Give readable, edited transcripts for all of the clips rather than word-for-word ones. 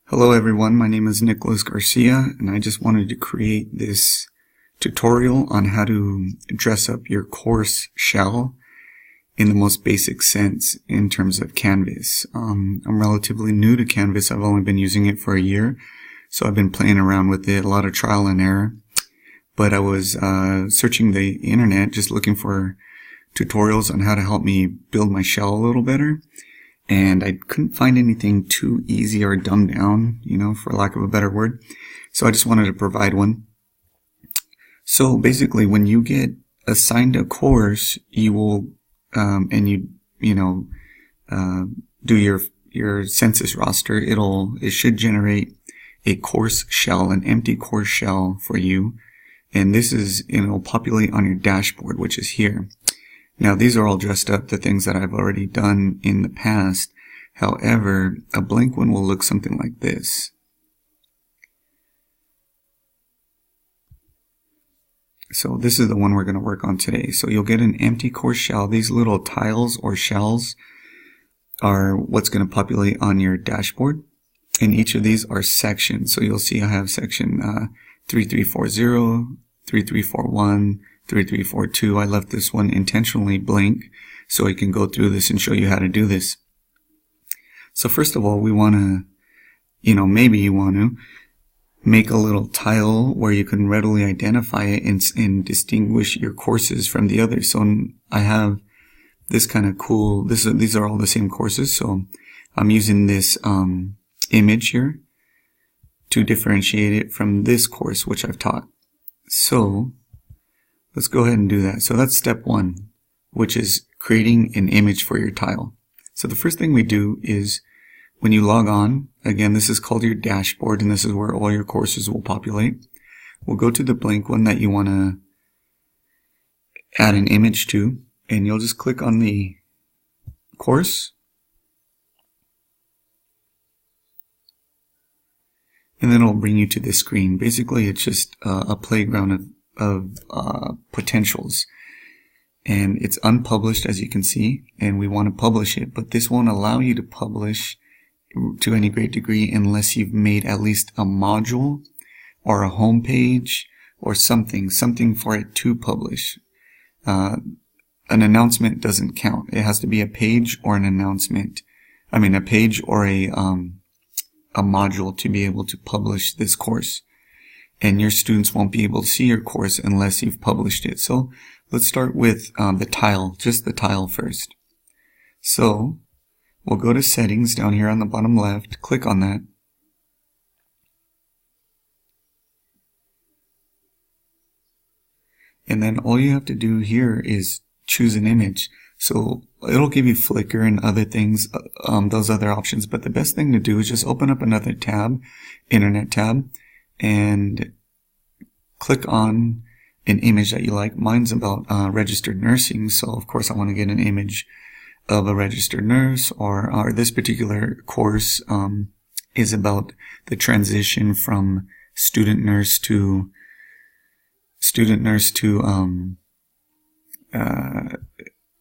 Hello everyone, my name is Nicholas Garcia and I just wanted to create this tutorial on how to dress up your course shell in the most basic sense in terms of Canvas. I'm relatively new to Canvas. I've only been using it for a year, so I've been playing around with it, a lot of trial and error. But I was searching the internet just looking for tutorials on how to help me build my shell a little better. And I couldn't find anything too easy or dumbed down, for lack of a better word. So I just wanted to provide one. So basically, when you get assigned a course, you will, do your census roster. It should generate a course shell, an empty course shell for you. And this it'll populate on your dashboard, which is here. Now, these are all dressed up, the things that I've already done in the past. However, a blank one will look something like this. So this is the one we're going to work on today. So you'll get an empty course shell. These little tiles or shells are what's going to populate on your dashboard. And each of these are sections. So you'll see I have section 3340, 3341, 3342. I left this one intentionally blank so I can go through this and show you how to do this. So first of all, we want to, maybe you want to make a little tile where you can readily identify it and distinguish your courses from the others. So I have this kind of cool, these are all the same courses. So I'm using this image here to differentiate it from this course, which I've taught. So let's go ahead and do that. So that's step one, which is creating an image for your tile. So the first thing we do is when you log on, again, this is called your dashboard, and this is where all your courses will populate. We'll go to the blank one that you want to add an image to, and you'll just click on the course. And then it'll bring you to this screen. Basically, it's just a playground of potentials, and it's unpublished, as you can see, and we want to publish it, but this won't allow you to publish to any great degree unless you've made at least a module or a home page or something for it to publish. An announcement doesn't count. It has to be a page or an announcement. A page or a module to be able to publish this course. And your students won't be able to see your course unless you've published it. So let's start with the tile, just the tile first. So we'll go to settings down here on the bottom left, click on that. And then all you have to do here is choose an image. So it'll give you Flickr and other things, those other options. But the best thing to do is just open up another tab, Internet tab, and click on an image that you like. Mine's about registered nursing, so of course I want to get an image of a registered nurse, or this particular course is about the transition from student nurse to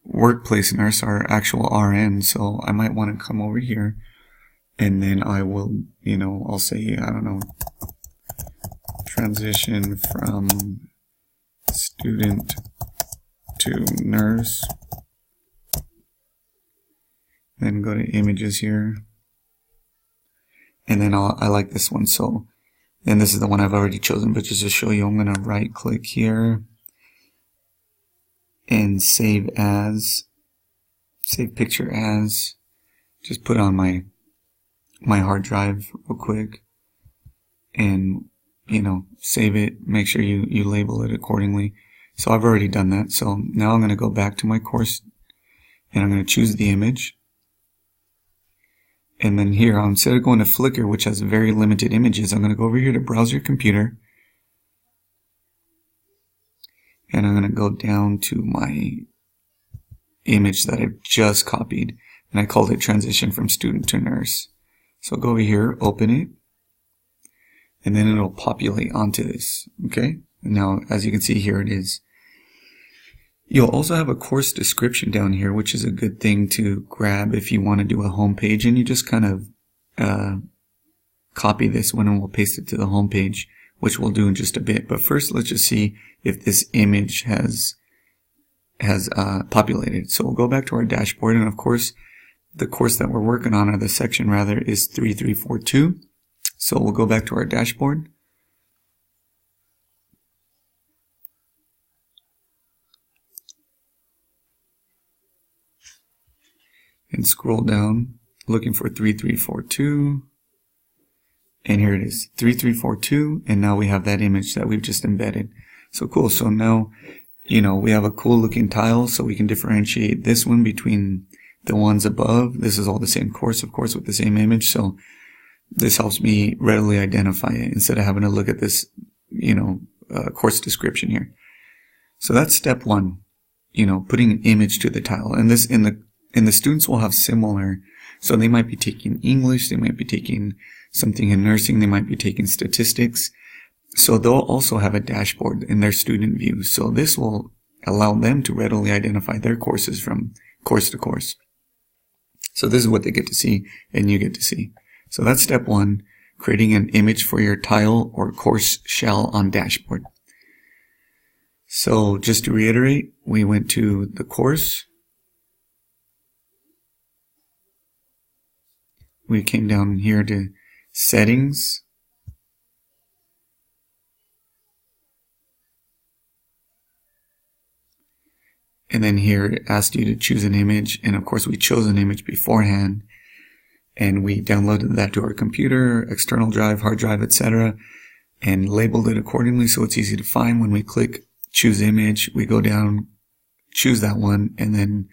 workplace nurse, or actual RN. So I might want to come over here, and then I will, I'll say, I don't know, transition from student to nurse. Then go to images here. And then I like this one. So then this is the one I've already chosen, but just to show you, I'm going to right click here and save picture as. Just put on my hard drive real quick and save it. Make sure you label it accordingly. So I've already done that. So now I'm going to go back to my course and I'm going to choose the image. And then here, instead of going to Flickr, which has very limited images, I'm going to go over here to browse your computer. And I'm going to go down to my image that I've just copied. And I called it transition from student to nurse. So go over here, open it. And then it'll populate onto this, okay? Now, as you can see, here it is. You'll also have a course description down here, which is a good thing to grab if you want to do a home page, and you just kind of copy this one and we'll paste it to the home page, which we'll do in just a bit. But first, let's just see if this image has populated. So we'll go back to our dashboard, and of course, the course that we're working on, or the section rather, is 3342. So we'll go back to our dashboard. And scroll down, looking for 3342. And here it is, 3342, and now we have that image that we've just embedded. So cool. So now, we have a cool looking tile, so we can differentiate this one between the ones above. This is all the same course, of course, with the same image. So this helps me readily identify it instead of having to look at this, course description here. So that's step one, putting an image to the tile. And this in the students will have similar. So they might be taking English, they might be taking something in nursing, they might be taking statistics. So they'll also have a dashboard in their student view. So this will allow them to readily identify their courses from course to course. So this is what they get to see and you get to see. So that's step one, creating an image for your tile or course shell on dashboard. So just to reiterate, we went to the course. We came down here to settings. And then here it asked you to choose an image. And of course we chose an image beforehand. And we downloaded that to our computer, external drive, hard drive, etc. And labeled it accordingly so it's easy to find. When we click choose image, we go down, choose that one, and then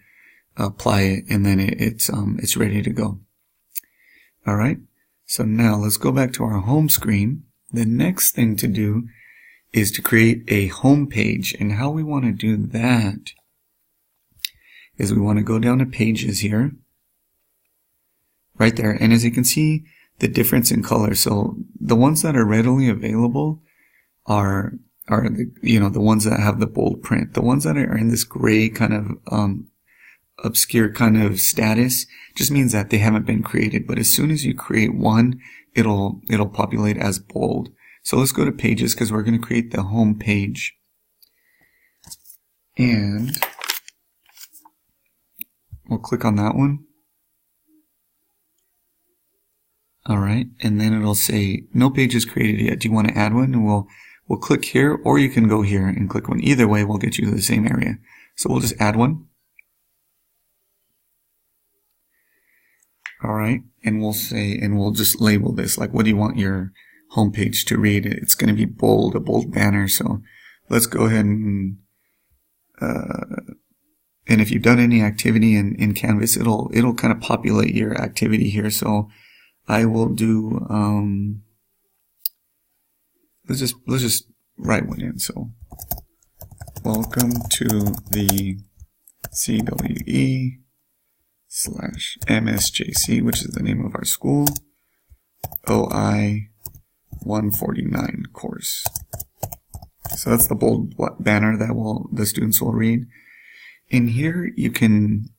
apply it. And then it's ready to go. All right. So now let's go back to our home screen. The next thing to do is to create a home page. And how we want to do that is we want to go down to pages here, right there. And as you can see, the difference in color. So the ones that are readily available are the ones that have the bold print. The ones that are in this gray kind of obscure kind of status just means that they haven't been created. But as soon as you create one, it'll populate as bold. So let's go to pages because we're going to create the home page. And we'll click on that one. All right. And then it'll say no page is created yet. Do you want to add one? And we'll click here, or you can go here and click one. Either way will get you to the same area. So we'll just add one. All right. And we'll just label this. Like, what do you want your homepage to read? It's going to be bold, a bold banner. So let's go ahead and if you've done any activity in Canvas, it'll kind of populate your activity here. So I will do, let's just write one in. So welcome to the CWE/MSJC, which is the name of our school, OI 149 course. So that's the bold banner that the students will read. In here, you can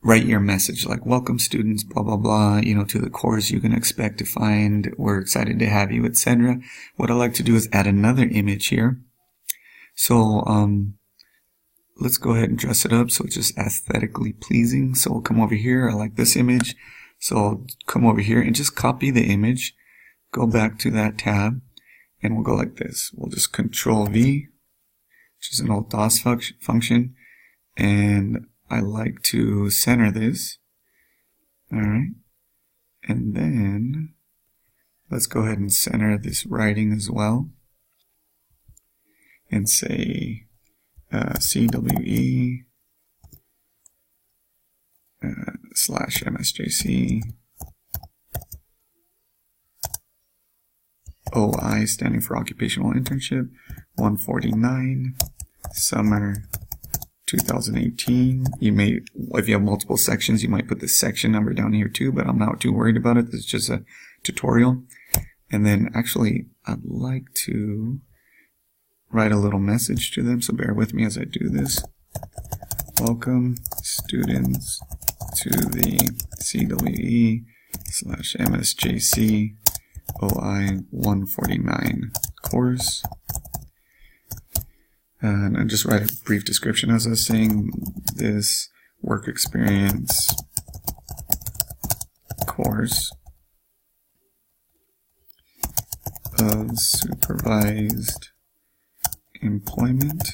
write your message like, welcome students, blah, blah, blah, to the course you can expect to find. We're excited to have you, etc. What I like to do is add another image here. So, let's go ahead and dress it up so it's just aesthetically pleasing. So we'll come over here. I like this image. So I'll come over here and just copy the image, go back to that tab, and we'll go like this. We'll just Control V, which is an old DOS function, and I like to center this. All right. And then let's go ahead and center this writing as well and say CWE /MSJC OI, standing for Occupational Internship, 149 summer 2018. You may, if you have multiple sections, you might put the section number down here too, but I'm not too worried about it. This is just a tutorial. And then actually, I'd like to write a little message to them, so bear with me as I do this. Welcome students to the CWE /MSJC OI 149 course. And I just write a brief description as I was saying. This work experience course of supervised employment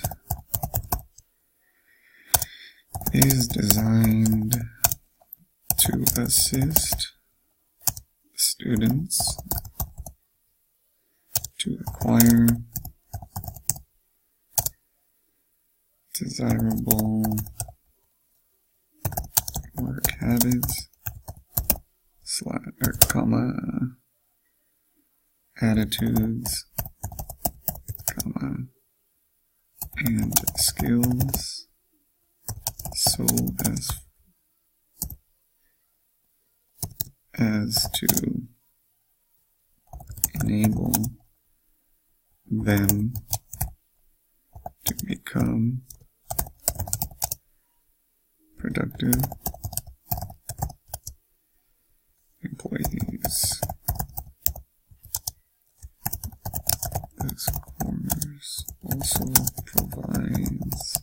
is designed to assist students to acquire desirable work habits attitudes, and skills so as to enable them to become productive employees. This course also provides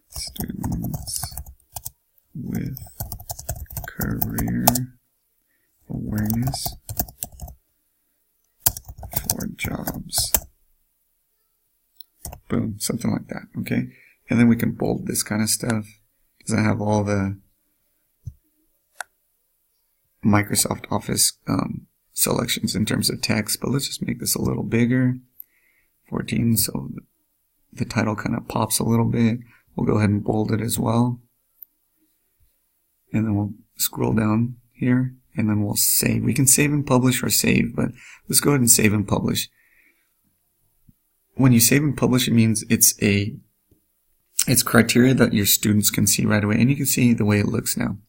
students with career awareness for jobs. Boom, something like that, okay? And then we can bold this kind of stuff. Doesn't have all the Microsoft Office selections in terms of text, but let's just make this a little bigger, 14, so the title kind of pops a little bit. We'll go ahead and bold it as well, and then we'll scroll down here, and then we'll save. We can save and publish or save, but let's go ahead and save and publish. When you save and publish, it means it's criteria that your students can see right away, and you can see the way it looks now.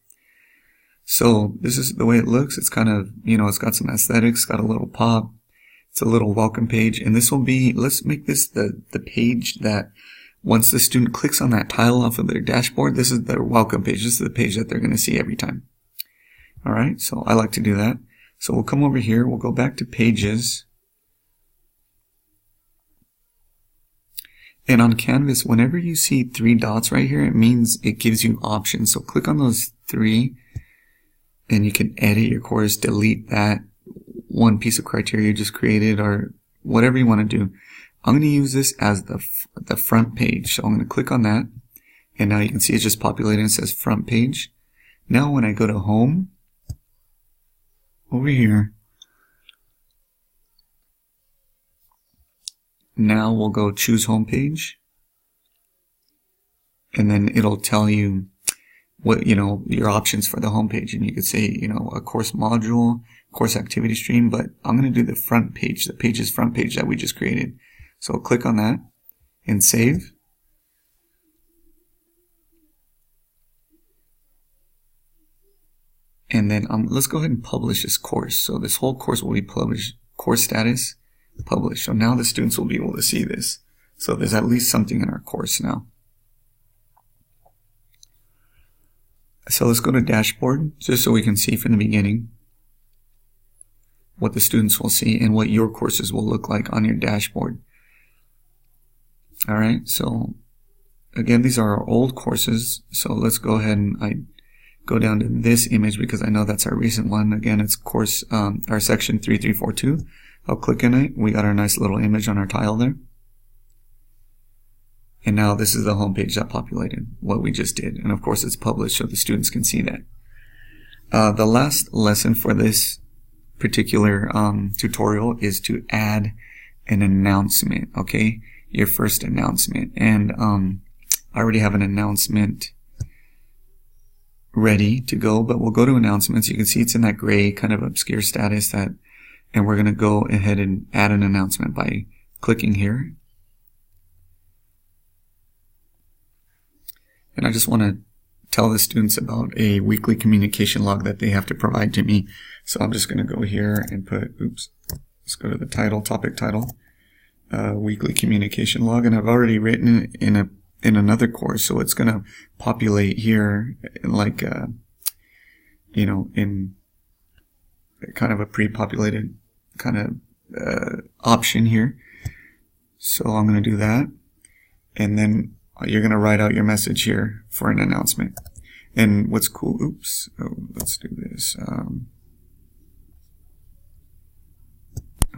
So this is the way it looks. It's kind of, it's got some aesthetics, got a little pop. It's a little welcome page, and this will be, let's make this the page that once the student clicks on that tile off of their dashboard, this is their welcome page. This is the page that they're going to see every time. All right, so I like to do that. So we'll come over here, we'll go back to pages. And on Canvas, whenever you see 3 dots right here, it means it gives you options. So click on those 3, and you can edit your course, delete that one piece of criteria you just created, or whatever you want to do. I'm going to use this as the front page. So I'm going to click on that, and now you can see it's just populated and it says front page. Now when I go to home, over here, now we'll go choose home page, and then it'll tell you what, your options for the home page. And you could say, a course module, course activity stream, but I'm going to do the front page, the page's front page that we just created. So I'll click on that and save. And then let's go ahead and publish this course. So this whole course will be published, course status, published. So now the students will be able to see this. So there's at least something in our course now. So let's go to dashboard, just so we can see from the beginning what the students will see and what your courses will look like on your dashboard. All right, so again, these are our old courses. So let's go ahead and I go down to this image because I know that's our recent one. Again, it's course, our section 3342. I'll click in it. We got our nice little image on our tile there. And now this is the home page that populated what we just did. And of course it's published so the students can see that. The last lesson for this particular tutorial is to add an announcement, okay? Your first announcement. And I already have an announcement ready to go, but we'll go to announcements. You can see it's in that gray kind of obscure status and we're going to go ahead and add an announcement by clicking here. And I just want to tell the students about a weekly communication log that they have to provide to me. So I'm just going to go here and put, let's go to the title, topic title, weekly communication log. And I've already written it in another course. So it's going to populate here in kind of a pre-populated kind of option here. So I'm going to do that. And then you're going to write out your message here for an announcement. And what's cool, let's do this.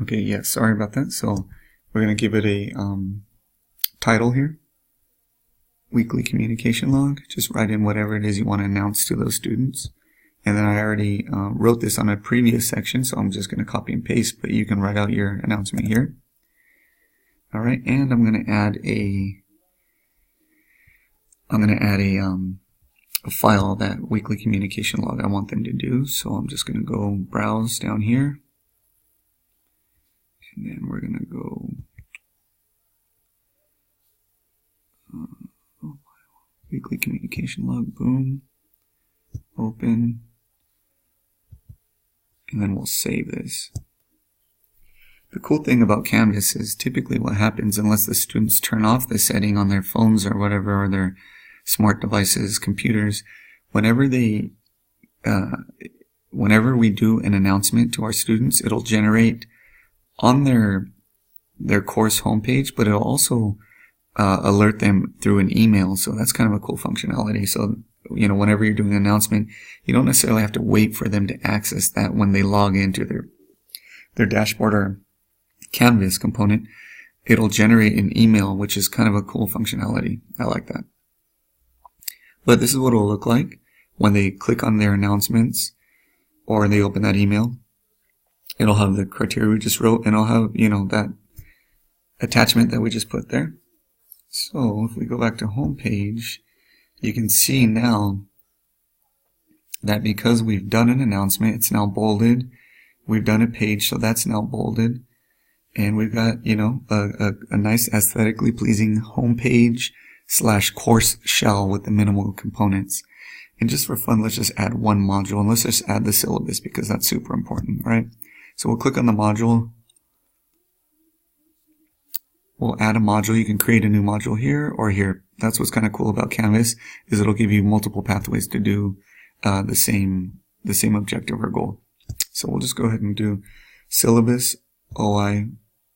Okay, yeah, sorry about that. So we're going to give it a title here. Weekly communication log. Just write in whatever it is you want to announce to those students. And then I already wrote this on a previous section, so I'm just going to copy and paste, but you can write out your announcement here. All right, and I'm going to add a file, that weekly communication log I want them to do. So I'm just going to go browse down here, and then we're going to go weekly communication log, boom, open, and then we'll save this. The cool thing about Canvas is typically what happens, unless the students turn off the setting on their phones or whatever, or their smart devices, computers, whenever we do an announcement to our students, it'll generate on their course homepage, but it'll also alert them through an email. So that's kind of a cool functionality. So, you know, whenever you're doing an announcement, you don't necessarily have to wait for them to access that when they log into their dashboard or Canvas component. It'll generate an email, which is kind of a cool functionality. I like that. But this is what it'll look like when they click on their announcements or they open that email. It'll have the criteria we just wrote, and it'll have, you know, that attachment that we just put there. So if we go back to home page, you can see now that because we've done an announcement, it's now bolded. We've done a page, so that's now bolded. And we've got, you know, a nice aesthetically pleasing home page / course shell with the minimal components. And just for fun, let's just add one module, and let's just add the syllabus because that's super important, right? So we'll click on the module. We'll add a module. You can create a new module here or here. That's what's kind of cool about Canvas, is it'll give you multiple pathways to do the same objective or goal. So we'll just go ahead and do syllabus OI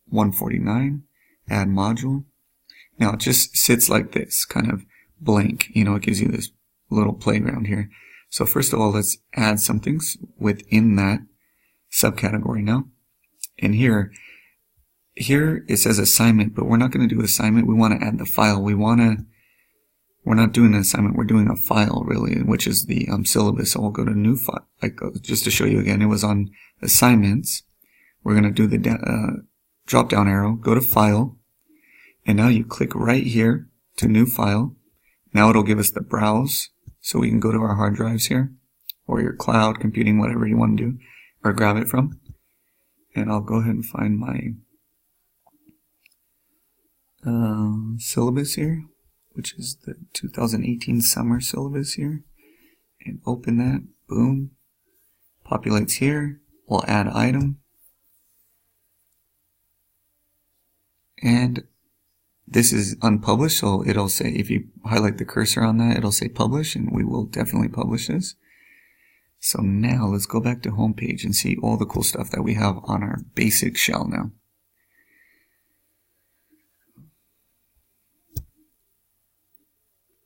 149, add module. Now it just sits like this, kind of blank. You know, it gives you this little playground here. So first of all, let's add some things within that subcategory now. And here it says assignment, but we're not going to do assignment. We want to add the file. We're not doing an assignment. We're doing a file, really, which is the syllabus. So we'll go to new file. Just to show you again, it was on assignments. We're going to do the drop down arrow, go to file, and now you click right here to new file. Now it'll give us the browse, so we can go to our hard drives here, or your cloud computing, whatever you want to do, or grab it from. And I'll go ahead and find my syllabus here, which is the 2018 summer syllabus here, and open that. Boom, populates here. We'll add item, and this is unpublished, so it'll say, if you highlight the cursor on that, it'll say publish, and we will definitely publish this. So now let's go back to home page and see all the cool stuff that we have on our basic shell now.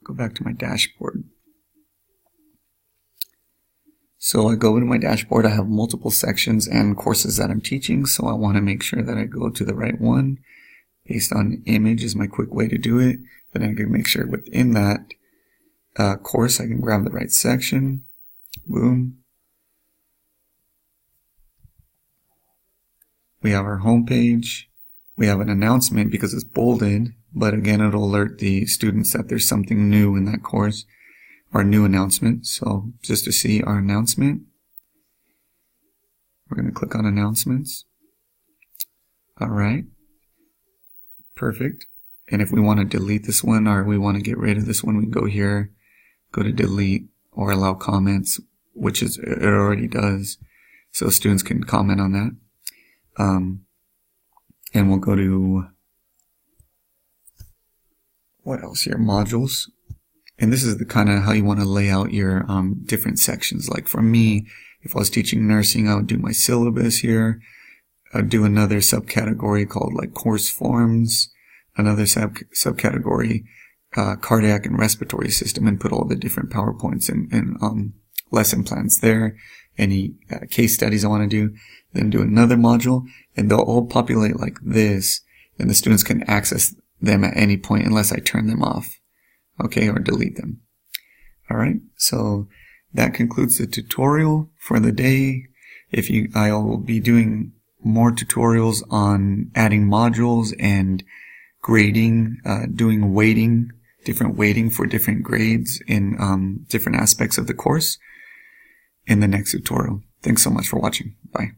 Go back to my dashboard. So I go into my dashboard, I have multiple sections and courses that I'm teaching, so I want to make sure that I go to the right one. Based on image is my quick way to do it. Then I can make sure within that course I can grab the right section. Boom. We have our home page. We have an announcement because it's bolded, but again it'll alert the students that there's something new in that course, or new announcement. So just to see our announcement, we're going to click on announcements. Alright. Perfect. And if we want to delete this one, or we want to get rid of this one, we can go here, go to delete, or allow comments, which is, it already does. So students can comment on that. And we'll go to, what else here? Modules. And this is the kind of how you want to lay out your different sections. Like for me, If I was teaching nursing, I would do my syllabus here. I'd do another subcategory called like course forms, another subcategory, cardiac and respiratory system, and put all the different PowerPoints and lesson plans there, any case studies I want to do, then do another module, and they'll all populate like this, and the students can access them at any point unless I turn them off, okay, or delete them. Alright, so that concludes the tutorial for the day. I will be doing more tutorials on adding modules and grading, doing weighting, different weighting for different grades in different aspects of the course in the next tutorial. Thanks so much for watching. Bye.